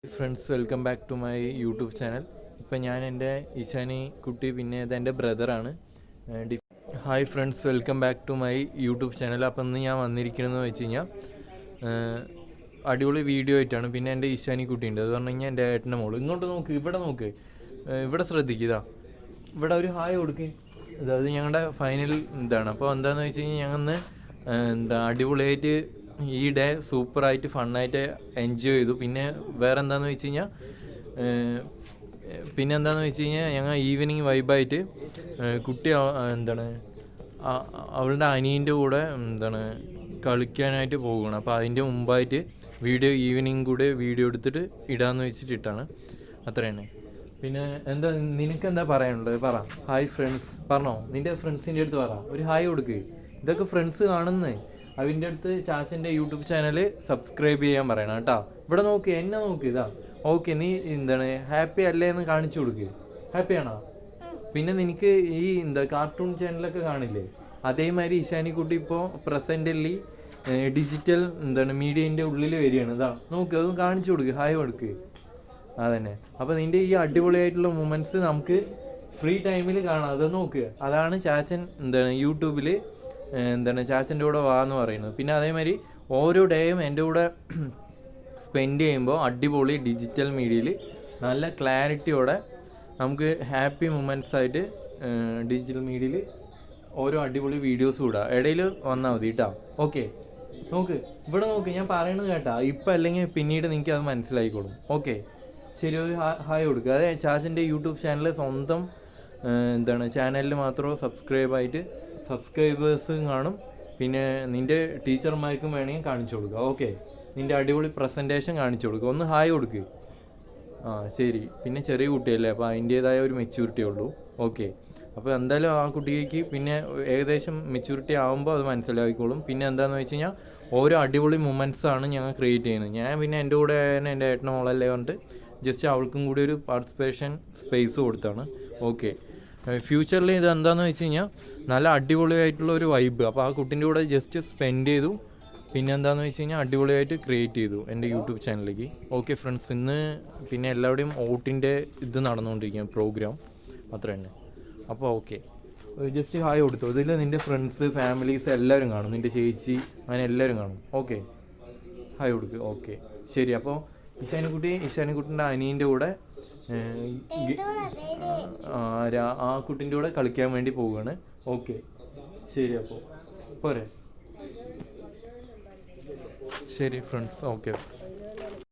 Friends, welcome back to my YouTube channel. ഇപ്പം ഞാൻ എൻ്റെ ഇഷാനി കുട്ടി, പിന്നെ ഇതെൻ്റെ ബ്രദറാണ്. Hi friends, welcome back to my YouTube channel. അപ്പം ഇന്ന് ഞാൻ വന്നിരിക്കുന്നതെന്ന് വെച്ച് കഴിഞ്ഞാൽ അടിപൊളി വീഡിയോ ആയിട്ടാണ്. പിന്നെ എൻ്റെ ഇഷാനി കുട്ടിയുണ്ട്, അത് പറഞ്ഞു കഴിഞ്ഞാൽ എൻ്റെ ഏട്ടൻ്റെ മോള്. ഇങ്ങോട്ട് നോക്ക്, ഇവിടെ നോക്ക്, ഇവിടെ ശ്രദ്ധിക്കുക. ഇവിടെ ഒരു ഹായ് കൊടുക്ക്. അതായത് ഞങ്ങളുടെ ഫൈനൽ ഇതാണ്. അപ്പോൾ എന്താണെന്ന് വെച്ച് കഴിഞ്ഞാൽ ഞങ്ങൾ അടിപൊളിയായിട്ട് ഈ ഡേ സൂപ്പറായിട്ട് ഫണ്ണായിട്ട് എൻജോയ് ചെയ്തു. പിന്നെ വേറെ എന്താണെന്ന് വെച്ച് കഴിഞ്ഞാൽ ഞങ്ങൾ ഈവനിങ് വൈബായിട്ട് കുട്ടി അവളുടെ അനിയൻ്റെ കൂടെ കളിക്കാനായിട്ട് പോവുകയാണ്. അപ്പോൾ അതിൻ്റെ മുമ്പായിട്ട് ഈവനിങ് കൂടെ വീഡിയോ എടുത്തിട്ട് ഇടാമെന്ന് വെച്ചിട്ടിട്ടാണ്. അത്ര തന്നെ. പിന്നെ നിനക്കെന്താ പറയാനുള്ളത്? പറ. ഹായ് ഫ്രണ്ട്സ് പറഞ്ഞോ, നിൻ്റെ ഫ്രണ്ട്സിൻ്റെ അടുത്ത് പറ, ഒരു ഹായ് കൊടുക്ക്. ഇതൊക്കെ ഫ്രണ്ട്സ് കാണുന്നേ. അതിൻ്റെ അടുത്ത് ചാച്ചൻ്റെ യൂട്യൂബ് ചാനൽ സബ്സ്ക്രൈബ് ചെയ്യാൻ പറയണം കേട്ടോ. ഇവിടെ നോക്ക്, എന്നെ നോക്ക്. ഇതാ ഓക്കെ, നീ ഹാപ്പി അല്ലേ എന്ന് കാണിച്ചു കൊടുക്ക്. ഹാപ്പിയാണോ? പിന്നെ നിനക്ക് ഈ കാർട്ടൂൺ ചാനലൊക്കെ കാണില്ലേ, അതേമാതിരി ഇഷാനിക്കുട്ടി ഇപ്പോൾ പ്രസൻ്റലി ഡിജിറ്റൽ മീഡിയൻ്റെ ഉള്ളിൽ വരികയാണ്. ഇതാ നോക്ക്, അതും കാണിച്ചു കൊടുക്ക്, ഹായ് കൊടുക്ക്. അതന്നെ. അപ്പോൾ നിൻ്റെ ഈ അടിപൊളിയായിട്ടുള്ള മൊമെൻറ്റ്സ് നമുക്ക് ഫ്രീ ടൈമിൽ കാണാം. അത് നോക്ക്. അതാണ് ചാച്ചൻ യൂട്യൂബിൽ ചാച്ചൻ്റെ കൂടെ വാന്ന് പറയുന്നത്. പിന്നെ അതേമാതിരി ഓരോ ഡേയും എൻ്റെ കൂടെ സ്പെൻഡ് ചെയ്യുമ്പോൾ അടിപൊളി ഡിജിറ്റൽ മീഡിയയിൽ നല്ല ക്ലാരിറ്റിയോടെ നമുക്ക് ഹാപ്പി മൊമെൻറ്റ്സ് ആയിട്ട് ഡിജിറ്റൽ മീഡിയയിൽ ഓരോ അടിപൊളി വീഡിയോസ് കൂടാ. ഇടയിൽ വന്നാൽ മതി കേട്ടോ. ഓക്കെ, നോക്ക്, ഇവിടെ നോക്ക്, ഞാൻ പറയണത് കേട്ടാ. ഇപ്പം അല്ലെങ്കിൽ പിന്നീട് നിങ്ങൾക്ക് അത് മനസ്സിലായിക്കോളും. ഓക്കെ, ശരി, ഒരു ഹായ് കൊടുക്കുക. അതെ, ചാച്ചൻ്റെ യൂട്യൂബ് ചാനൽ സ്വന്തം ചാനലിൽ മാത്രം സബ്സ്ക്രൈബേഴ്സും കാണും. പിന്നെ നിൻ്റെ ടീച്ചർമാർക്കും വേണമെങ്കിൽ കാണിച്ചു കൊടുക്കുക. ഓക്കെ, നിൻ്റെ അടിപൊളി പ്രസൻറ്റേഷൻ കാണിച്ചു കൊടുക്കുക. ഒന്ന് ഹായ് കൊടുക്കുക. ശരി. പിന്നെ ചെറിയ കുട്ടിയല്ലേ, അപ്പോൾ അതിൻ്റേതായ ഒരു മെച്യൂരിറ്റി ഉള്ളൂ. ഓക്കെ, അപ്പോൾ എന്തായാലും ആ കുട്ടിക്ക് പിന്നെ ഏകദേശം മെച്യൂരിറ്റി ആകുമ്പോൾ അത് മനസ്സിലാക്കിക്കോളും. പിന്നെ എന്താണെന്ന് വെച്ച് കഴിഞ്ഞാൽ ഓരോ അടിപൊളി മൊമെൻറ്റ്സാണ് ഞങ്ങൾ ക്രിയേറ്റ് ചെയ്യുന്നത്. ഞാൻ പിന്നെ എൻ്റെ കൂടെ എൻ്റെ ഏട്ടൻ്റെ മോളല്ലേ പറഞ്ഞിട്ട് ജസ്റ്റ് അവൾക്കും കൂടി ഒരു പാർട്ടിസിപ്പേഷൻ സ്പേസ് കൊടുത്താണ്. ഓക്കെ, ഫ്യൂച്ചറിൽ ഇത് എന്താണെന്ന് വെച്ച് കഴിഞ്ഞാൽ നല്ല അടിപൊളിയായിട്ടുള്ള ഒരു വൈബ്. അപ്പോൾ ആ കുട്ടീൻ്റെ കൂടെ ജസ്റ്റ് സ്പെൻഡ് ചെയ്തു. പിന്നെ എന്താണെന്ന് വെച്ച് കഴിഞ്ഞാൽ അടിപൊളിയായിട്ട് ക്രിയേറ്റ് ചെയ്തു എൻ്റെ യൂട്യൂബ് ചാനലിലേക്ക്. ഓക്കെ ഫ്രണ്ട്സ്, ഇന്ന് പിന്നെ എല്ലാവരുടെയും ഓട്ടിൻ്റെ ഇത് നടന്നുകൊണ്ടിരിക്കുകയാണ്, പ്രോഗ്രാം. അത്ര തന്നെ. അപ്പോൾ ഓക്കെ, ജസ്റ്റ് ഹായ് കൊടുത്തു. ഇതിൽ നിൻ്റെ ഫ്രണ്ട്സ്, ഫാമിലീസ് എല്ലാവരും കാണും, നിൻ്റെ ചേച്ചി, അങ്ങനെ എല്ലാവരും കാണും. ഓക്കെ, ഹായ് കൊടുക്കുക. ഓക്കെ, ശരി. അപ്പോൾ ഇഷാനിക്കുട്ടിൻ്റെ അനിയൻ്റെ കൂടെ ആ കുട്ടീൻ്റെ കൂടെ കളിക്കാൻ വേണ്ടി പോവുകയാണ്. ഓക്കെ, ശരി. അപ്പോൾ പോരെ. ശരി ഫ്രണ്ട്സ്, ഓക്കെ.